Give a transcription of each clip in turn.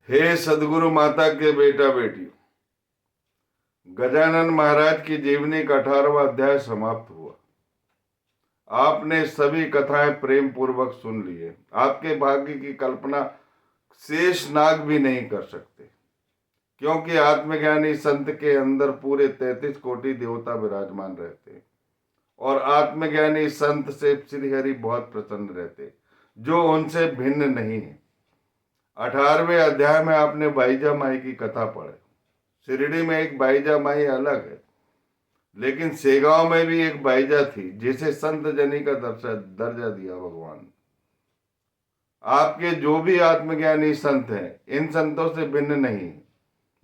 हे सदगुरु माता के बेटा बेटी, गजानन महाराज की जीवनी का 18वां अध्याय समाप्त हुआ। आपने सभी कथाएं प्रेम पूर्वक सुन लिए। आपके भाग्य की कल्पना शेष नाग भी नहीं कर सकते, क्योंकि आत्मज्ञानी संत के अंदर पूरे 33 कोटि देवता विराजमान रहते और आत्मज्ञानी संत से श्री हरि बहुत प्रसन्न रहते, जो उनसे भिन्न नहीं है। 18वें अध्याय में आपने बाईजा माई की कथा पढ़ी। शिरडी में एक बाईजा माई अलग है, लेकिन सेगांव में भी एक बाईजा थी जिसे संत जनी का दर्जा दिया भगवान। आपके जो भी आत्मज्ञानी संत हैं, इन संतों से भिन्न नहीं।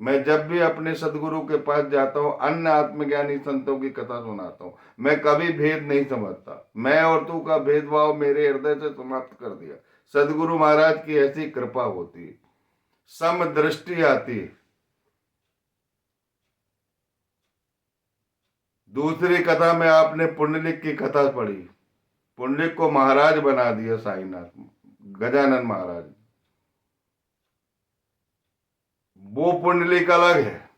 मैं जब भी अपने सदगुरु के पास जाता हूँ, अन्य आत्मज्ञानी संतों की कथा सुनाता हूँ। मैं कभी भेद नहीं समझता। मैं और तू का भेदभाव मेरे हृदय से समाप्त कर दिया। सदगुरु महाराज की ऐसी कृपा होती है, समदृष्टि आती है। दूसरी कथा में आपने पुंडलिक की कथा पढ़ी। पुंडलिक को महाराज बना दिया साईनाथ गजानन महाराज। वो पुंडलिक अलग है,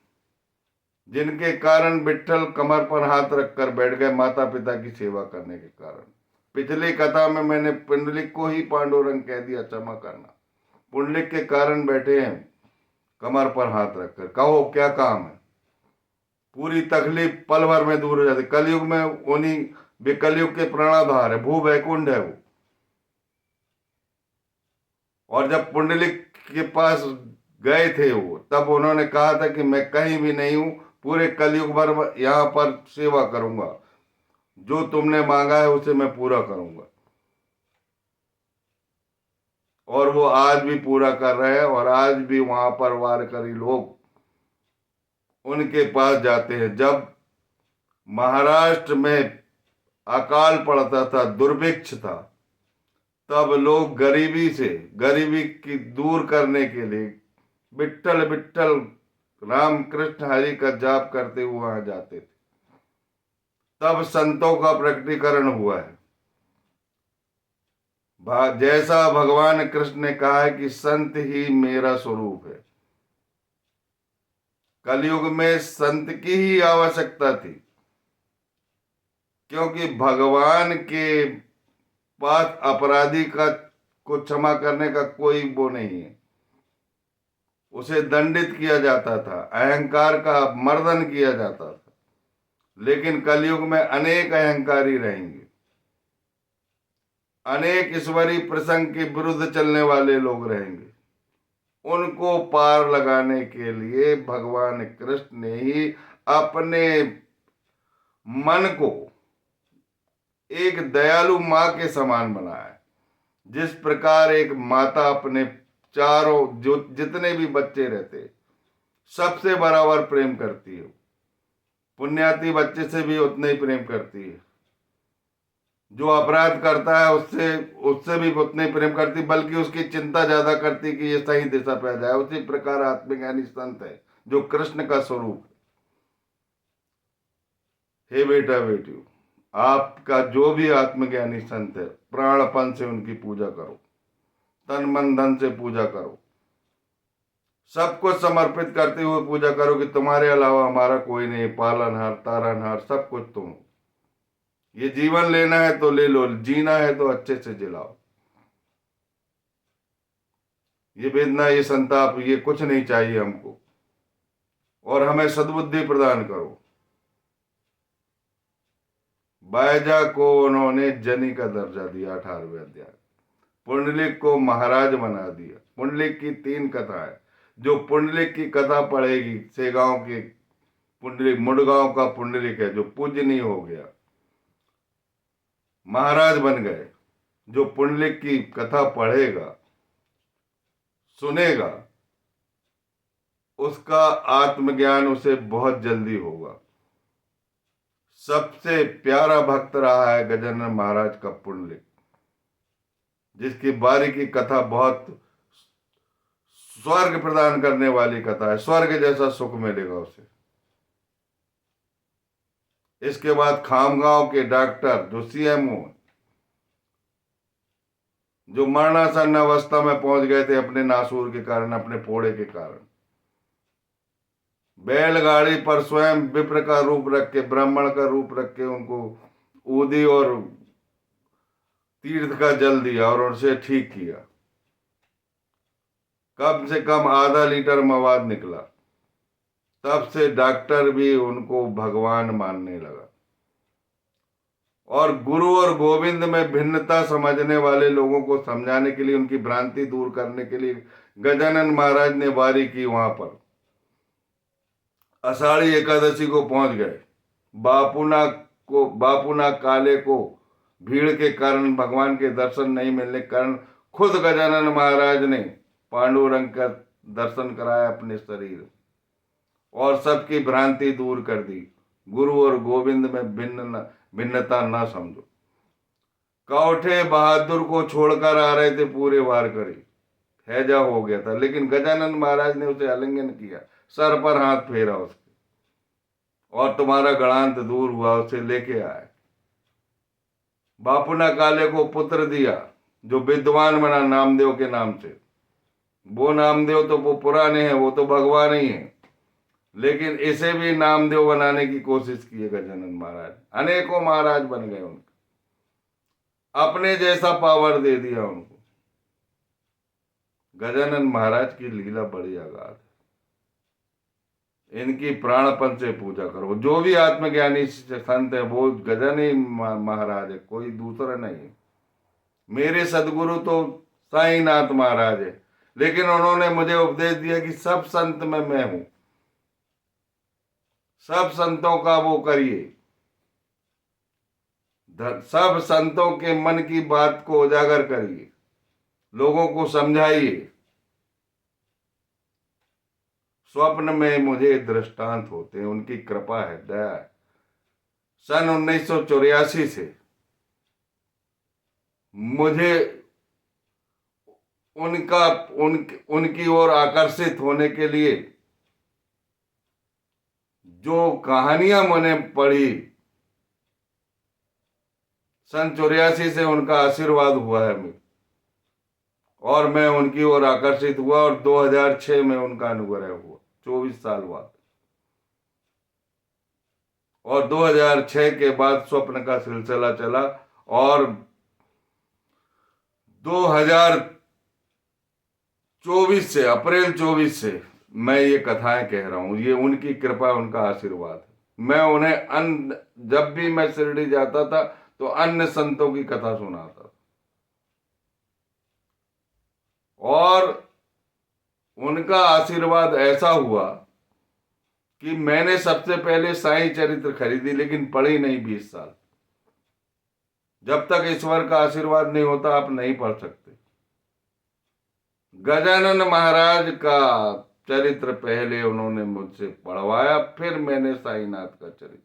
जिनके कारण विट्ठल कमर पर हाथ रखकर बैठ गए माता पिता की सेवा करने के कारण। पिछली कथा में मैंने पुंडलिक को ही पांडुरंग कह दिया, क्षमा करना। पुंडलिक के कारण बैठे हैं कमर पर हाथ रखकर। कहो क्या काम है। पूरी तकलीफ पल भर में दूर हो जाती। कलयुग में उन्हीं कलयुग के प्राणाधार है, भू वैकुंठ है वो। और जब पुंडलिक के पास गए थे वो, तब उन्होंने कहा था कि मैं कहीं भी नहीं हूं, पूरे कलयुग भर यहां पर सेवा करूंगा, जो तुमने मांगा है उसे मैं पूरा करूंगा। और वो आज भी पूरा कर रहे हैं, और आज भी वहां पर वारकरी लोग उनके पास जाते हैं। जब महाराष्ट्र में अकाल पड़ता था, दुर्भिक्ष था, तब लोग गरीबी की दूर करने के लिए विट्ठल विट्ठल राम कृष्ण हरि का जाप करते हुए वहां जाते थे। तब संतों का प्रकटीकरण हुआ है। जैसा भगवान कृष्ण ने कहा है कि संत ही मेरा स्वरूप है। कलयुग में संत की ही आवश्यकता थी, क्योंकि भगवान के पास अपराधी का को क्षमा करने का कोई वो नहीं है। उसे दंडित किया जाता था, अहंकार का मर्दन किया जाता था। लेकिन कलयुग में अनेक अहंकारी रहेंगे, अनेक ईश्वरी प्रसंग के विरुद्ध चलने वाले लोग रहेंगे। उनको पार लगाने के लिए भगवान कृष्ण ने ही अपने मन को एक दयालु माँ के समान बनाया है। जिस प्रकार एक माता अपने चारों जो जितने भी बच्चे रहते, सबसे बराबर प्रेम करती है। पुण्याति बच्चे से भी उतने ही प्रेम करती है। जो अपराध करता है उससे उससे भी उतने प्रेम करती, बल्कि उसकी चिंता ज्यादा करती कि ये सही दिशा पे आ जाए। उसी प्रकार आत्मज्ञानी संत है, जो कृष्ण का स्वरूप है। हे बेटा बेटियों, आपका जो भी आत्मज्ञानी संत है, प्राणपन से उनकी पूजा करो, तन मन धन से पूजा करो, सब कुछ समर्पित करते हुए पूजा करो कि तुम्हारे अलावा हमारा कोई नहीं, पालनहार तारनहार सब कुछ तुम हो। ये जीवन लेना है तो ले लो, जीना है तो अच्छे से जिलाओ। ये वेदना, ये संताप, ये कुछ नहीं चाहिए हमको। और हमें सद्बुद्धि प्रदान करो। बायजा को उन्होंने जनी का दर्जा दिया। 18वें अध्याय। पुंडलिक को महाराज बना दिया। पुंडलिक की 3 कथा है। जो पुंडलिक की कथा पढ़ेगी, सेगांव के पुंडलिक, मुड़गांव का पुंडलिक है जो पूजनीय हो गया, महाराज बन गए। जो पुंडलिक की कथा पढ़ेगा, सुनेगा, उसका आत्मज्ञान उसे बहुत जल्दी होगा। सबसे प्यारा भक्त रहा है गजानन महाराज का पुंडलिक, जिसकी बारी की कथा बहुत स्वर्ग प्रदान करने वाली कथा है। स्वर्ग जैसा सुख मिलेगा उसे। इसके बाद खामगांव के डॉक्टर जो सीएमओ, जो मरणासन अवस्था में पहुंच गए थे अपने नासूर के कारण, अपने फोड़े के कारण। बैलगाड़ी पर स्वयं विप्र का रूप रख के, ब्राह्मण का रूप रख के उनको ऊदी और तीर्थ का जल दिया और उनसे ठीक किया। कम से कम आधा लीटर मवाद निकला। तब से डॉक्टर भी उनको भगवान मानने लगा। और गुरु और गोविंद में भिन्नता समझने वाले लोगों को समझाने के लिए, उनकी भ्रांति दूर करने के लिए गजानन महाराज ने वारी की। वहां पर आषाढ़ी एकादशी को पहुंच गए। बापूना काले को भीड़ के कारण, भगवान के दर्शन नहीं मिलने के कारण खुद गजानन महाराज ने पांडुरंग का दर्शन कराया अपने शरीर और सबकी भ्रांति दूर कर दी। गुरु और गोविंद में भिन्नता न समझो। कौठे बहादुर को छोड़कर आ रहे थे पूरे वारकरी, हैजा हो गया था, लेकिन गजानन महाराज ने उसे आलिंगन किया, सर पर हाथ फेरा उसके, और तुम्हारा गणांत दूर हुआ, उसे लेके आए। बापूना काले को पुत्र दिया जो विद्वान बना नामदेव के नाम से। वो नामदेव तो वो पुराने हैं, वो तो भगवान ही है, लेकिन इसे भी नामदेव बनाने की कोशिश की है गजानन महाराज। अनेकों महाराज बन गए उनके, अपने जैसा पावर दे दिया उनको। गजानन महाराज की लीला बड़ी अगाध है। इनकी प्राणपन से पूजा करो। जो भी आत्मज्ञानी संत है वो गजानन महाराज है, कोई दूसरा नहीं। मेरे सदगुरु तो साईनाथ महाराज है, लेकिन उन्होंने मुझे उपदेश दिया कि सब संत में मैं हूं, सब संतों का वो करिए, सब संतों के मन की बात को उजागर करिए, लोगों को समझाइए। स्वप्न में मुझे दृष्टांत होते हैं, उनकी कृपा है, दया है। सन 1984 से मुझे उनकी ओर आकर्षित होने के लिए जो कहानियां मैंने पढ़ी, सन 84 से उनका आशीर्वाद हुआ है मुझे, और मैं उनकी ओर आकर्षित हुआ, और 2006 में उनका अनुग्रह हुआ, 24 साल बाद। और 2006 के बाद स्वप्न का सिलसिला चला, और 2024 से, अप्रैल 24 से मैं ये कथाएं कह रहा हूं। ये उनकी कृपा, उनका आशीर्वाद है। मैं उन्हें जब भी मैं शिरडी जाता था तो अन्य संतों की कथा सुनाता था, और उनका आशीर्वाद ऐसा हुआ कि मैंने सबसे पहले साईं चरित्र खरीदी, लेकिन पढ़ी नहीं 20 साल। जब तक ईश्वर का आशीर्वाद नहीं होता आप नहीं पढ़ सकते। गजानन महाराज का चरित्र पहले उन्होंने मुझसे पढ़वाया, फिर मैंने साईनाथ का चरित्र,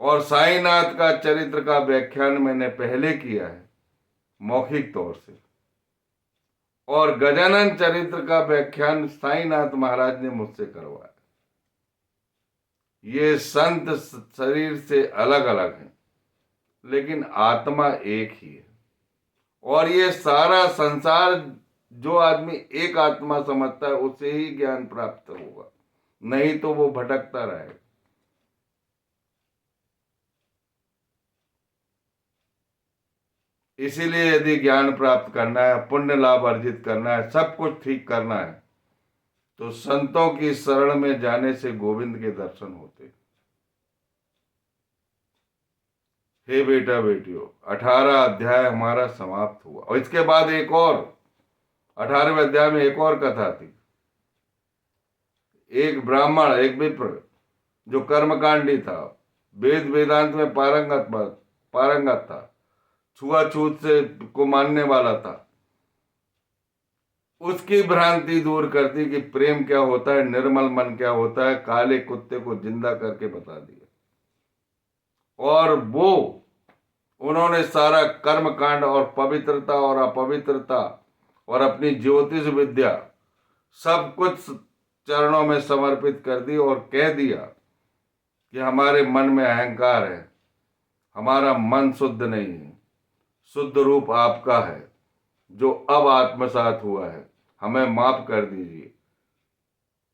और साईनाथ का चरित्र का व्याख्यान मैंने पहले किया है मौखिक तौर से, और गजानन चरित्र का व्याख्यान साईनाथ महाराज ने मुझसे करवाया। ये संत शरीर से अलग अलग हैं, लेकिन आत्मा एक ही है। और ये सारा संसार, जो आदमी एक आत्मा समझता है उसे ही ज्ञान प्राप्त होगा, नहीं तो वो भटकता रहेगा। इसीलिए यदि ज्ञान प्राप्त करना है, पुण्य लाभ अर्जित करना है, सब कुछ ठीक करना है, तो संतों की शरण में जाने से गोविंद के दर्शन होते। हे बेटा बेटियों, 18 अध्याय हमारा समाप्त हुआ, और इसके बाद एक और 18वें अध्याय में एक और कथा थी। एक ब्राह्मण, एक विप्र जो कर्मकांडी था, वेद वेदांत में पारंगत था, छुआछूत से को मानने वाला था, उसकी भ्रांति दूर करती कि प्रेम क्या होता है, निर्मल मन क्या होता है, काले कुत्ते को जिंदा करके बता दिया। और वो उन्होंने सारा कर्म कांड और पवित्रता और अपवित्रता और अपनी ज्योतिष विद्या सब कुछ चरणों में समर्पित कर दी, और कह दिया कि हमारे मन में अहंकार है, हमारा मन शुद्ध नहीं है, शुद्ध रूप आपका है जो अब आत्मसात हुआ है, हमें माफ कर दीजिए।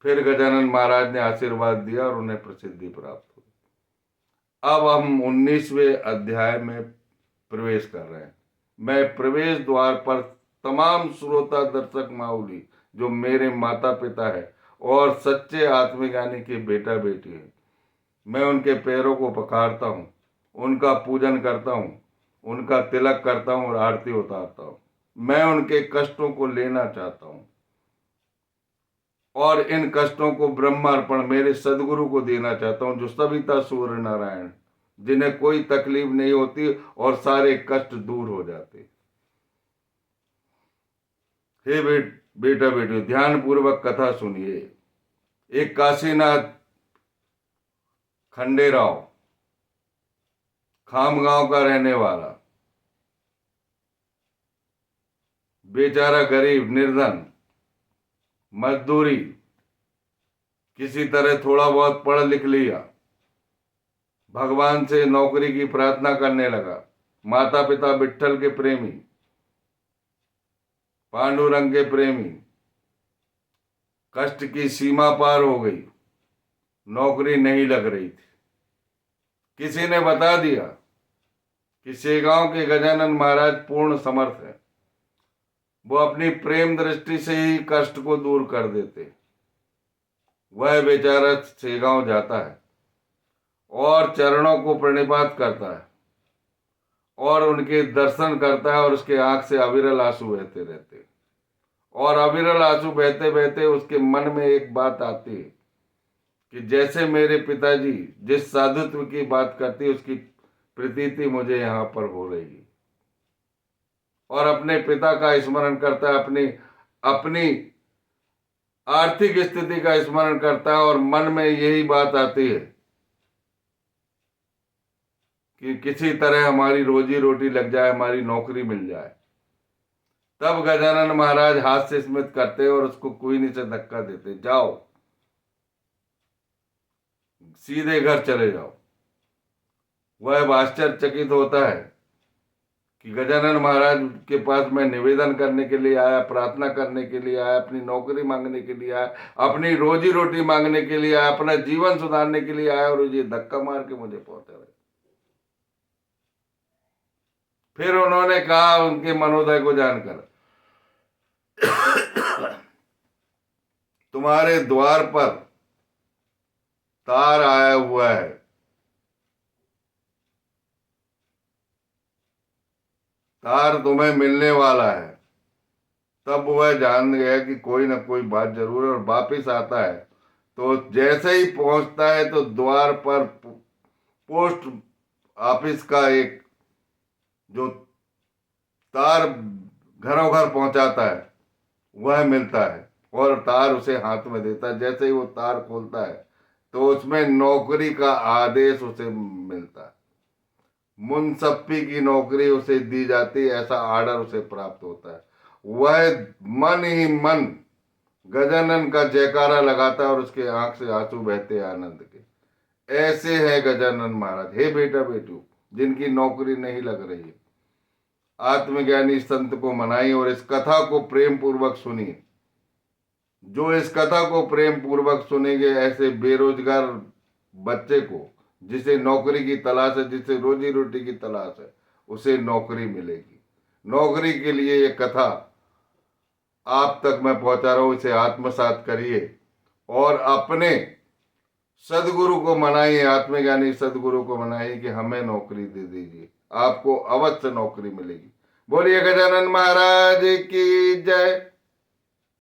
फिर गजानन महाराज ने आशीर्वाद दिया और उन्हें प्रसिद्धि प्राप्त हुई। अब हम 19वें अध्याय में प्रवेश कर रहे हैं। मैं प्रवेश द्वार पर तमाम श्रोता दर्शक माउली जो मेरे माता पिता है और सच्चे आत्मज्ञानी के बेटा बेटी है, मैं उनके पैरों को पखारता हूँ, उनका पूजन करता हूँ, उनका तिलक करता हूँ और आरती उतारता हूँ। मैं उनके कष्टों को लेना चाहता हूँ और इन कष्टों को ब्रह्मार्पण मेरे सदगुरु को देना चाहता हूँ, जो सविता सूर्य नारायण, जिन्हें कोई तकलीफ नहीं होती और सारे कष्ट दूर हो जाते। हे बेटा बेटी, ध्यान पूर्वक कथा सुनिए। एक काशीनाथ खंडेराव खामगांव का रहने वाला बेचारा गरीब निर्धन, मजदूरी, किसी तरह थोड़ा बहुत पढ़ लिख लिया, भगवान से नौकरी की प्रार्थना करने लगा। माता पिता विट्ठल के प्रेमी, पांडुरंग के प्रेमी, कष्ट की सीमा पार हो गई, नौकरी नहीं लग रही थी। किसी ने बता दिया कि शेगांव के गजानन महाराज पूर्ण समर्थ है, वो अपनी प्रेम दृष्टि से ही कष्ट को दूर कर देते। वह बेचारा शेगांव जाता है और चरणों को प्रणिपात करता है और उनके दर्शन करता है और उसके आंख से अविरल आंसू बहते रहते। और अविरल आंसू बहते बहते उसके मन में एक बात आती है कि जैसे मेरे पिताजी जिस साधुत्व की बात करती है उसकी प्रतीति मुझे यहाँ पर हो रही है। और अपने पिता का स्मरण करता है, अपनी अपनी आर्थिक स्थिति का स्मरण करता है और मन में यही बात आती है कि किसी तरह हमारी रोजी रोटी लग जाए, हमारी नौकरी मिल जाए। तब गजानन महाराज हाथ से स्मित करते और उसको कुइनी से धक्का देते, जाओ सीधे घर चले जाओ। वह आश्चर्यचकित होता है कि गजानन महाराज के पास मैं निवेदन करने के लिए आया, प्रार्थना करने के लिए आया, अपनी नौकरी मांगने के लिए आया, अपनी रोजी रोटी मांगने के लिए आया, अपना जीवन सुधारने के लिए आया और ये धक्का मार के मुझे पहुंचा रहे। फिर उन्होंने कहा उनके मनोदय को जानकर, तुम्हारे द्वार पर तार आया हुआ है, तार तुम्हें मिलने वाला है। तब वह जान गया कि कोई ना कोई बात जरूर है और वापिस आता है। तो जैसे ही पहुंचता है तो द्वार पर पोस्ट ऑफिस का एक जो तार घरों घर पहुंचाता है वह मिलता है और तार उसे हाथ में देता है। जैसे ही वो तार खोलता है तो उसमें नौकरी का आदेश उसे मिलता है, मुंसफी की नौकरी उसे दी जाती है, ऐसा आर्डर उसे प्राप्त होता है। वह मन ही मन गजानन का जयकारा लगाता है और उसके आंख से आंसू बहते आनंद के। ऐसे है गजानन महाराज। हे बेटा बेटू जिनकी नौकरी नहीं लग रही है, आत्मज्ञानी संत को मनाइए और इस कथा को प्रेम पूर्वक सुनिए। जो इस कथा को प्रेम पूर्वक सुनेंगे, ऐसे बेरोजगार बच्चे को जिसे नौकरी की तलाश है, जिसे रोजी रोटी की तलाश है, उसे नौकरी मिलेगी। नौकरी के लिए ये कथा आप तक मैं पहुंचा रहा हूं, इसे आत्मसात करिए और अपने सदगुरु को मनाइए, आत्मज्ञानी सदगुरु को मनाइए कि हमें नौकरी दे दीजिए, आपको अवश्य नौकरी मिलेगी। बोलिए गजानन महाराज की जय।